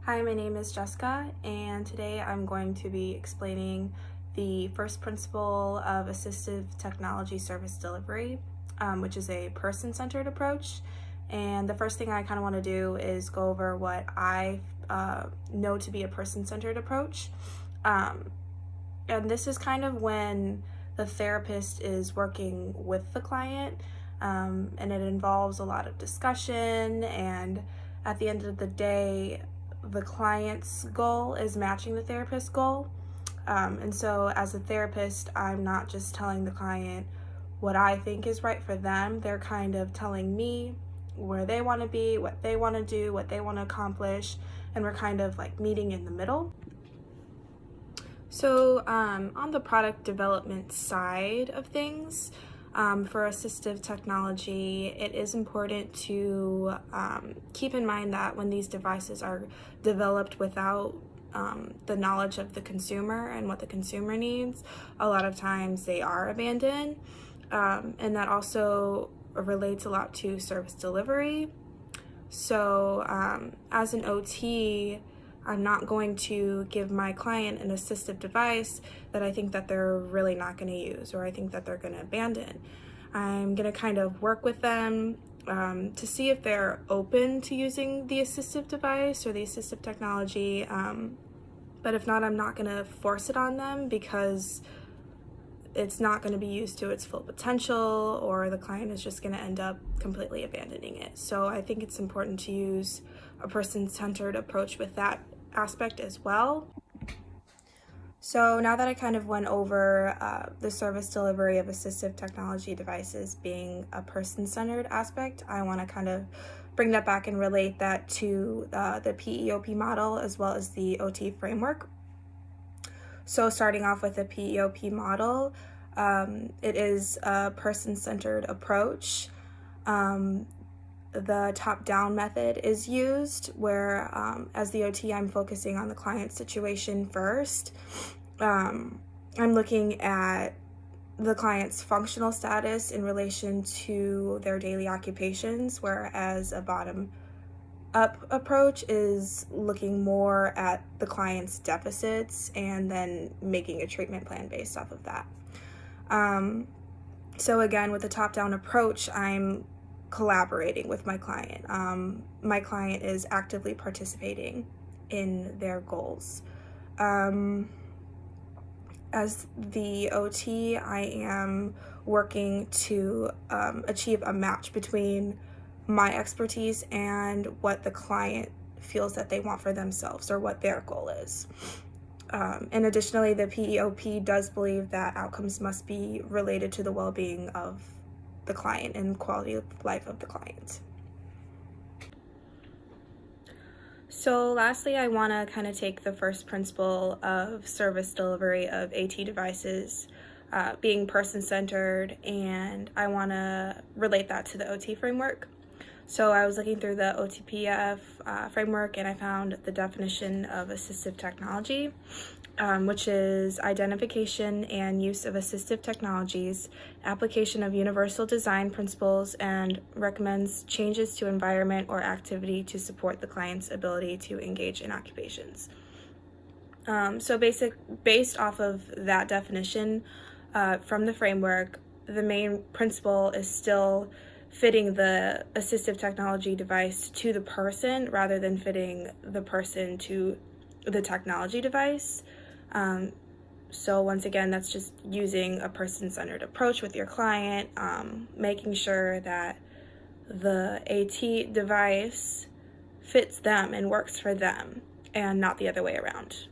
Hi, my name is Jessica, and today I'm going to be explaining the first principle of assistive technology service delivery, which is a person-centered approach. And the first thing I kind of want to do is go over what I know to be a person-centered approach. And this is kind of when the therapist is working with the client, and it involves a lot of discussion, and at the end of the day, the client's goal is matching the therapist's goal. And so as a therapist, I'm not just telling the client what I think is right for them. They're kind of telling me where they want to be, what they want to do, what they want to accomplish, and we're kind of like meeting in the middle. So on the product development side of things, for assistive technology, it is important to keep in mind that when these devices are developed without the knowledge of the consumer and what the consumer needs, a lot of times they are abandoned. And that also relates a lot to service delivery. So as an OT, I'm not going to give my client an assistive device that I think that they're really not going to use or I think that they're going to abandon. I'm going to kind of work with them to see if they're open to using the assistive device or the assistive technology. But if not, I'm not going to force it on them because it's not going to be used to its full potential, or the client is just going to end up completely abandoning it. So I think it's important to use a person-centered approach with that aspect as well. So now that I kind of went over the service delivery of assistive technology devices being a person-centered aspect, I want to kind of bring that back and relate that to the PEOP model as well as the OT framework. So starting off with the PEOP model, it is a person-centered approach. The top-down method is used where as the OT, I'm focusing on the client situation first. I'm looking at the client's functional status in relation to their daily occupations, whereas a bottom-up approach is looking more at the client's deficits and then making a treatment plan based off of that. So again, with the top-down approach, I'm collaborating with my client. My client is actively participating in their goals. As the OT, I am working to achieve a match between my expertise and what the client feels that they want for themselves or what their goal is. And additionally, the PEOP does believe that outcomes must be related to the well-being of the client and quality of life of the client. So lastly, I want to kind of take the first principle of service delivery of AT devices being person-centered, and I want to relate that to the OT framework. So I was looking through the OTPF framework, and I found the definition of assistive technology, which is identification and use of assistive technologies, application of universal design principles, and recommends changes to environment or activity to support the client's ability to engage in occupations. So based off of that definition from the framework, the main principle is still fitting the assistive technology device to the person rather than fitting the person to the technology device. So once again, that's just using a person-centered approach with your client, making sure that the AT device fits them and works for them and not the other way around.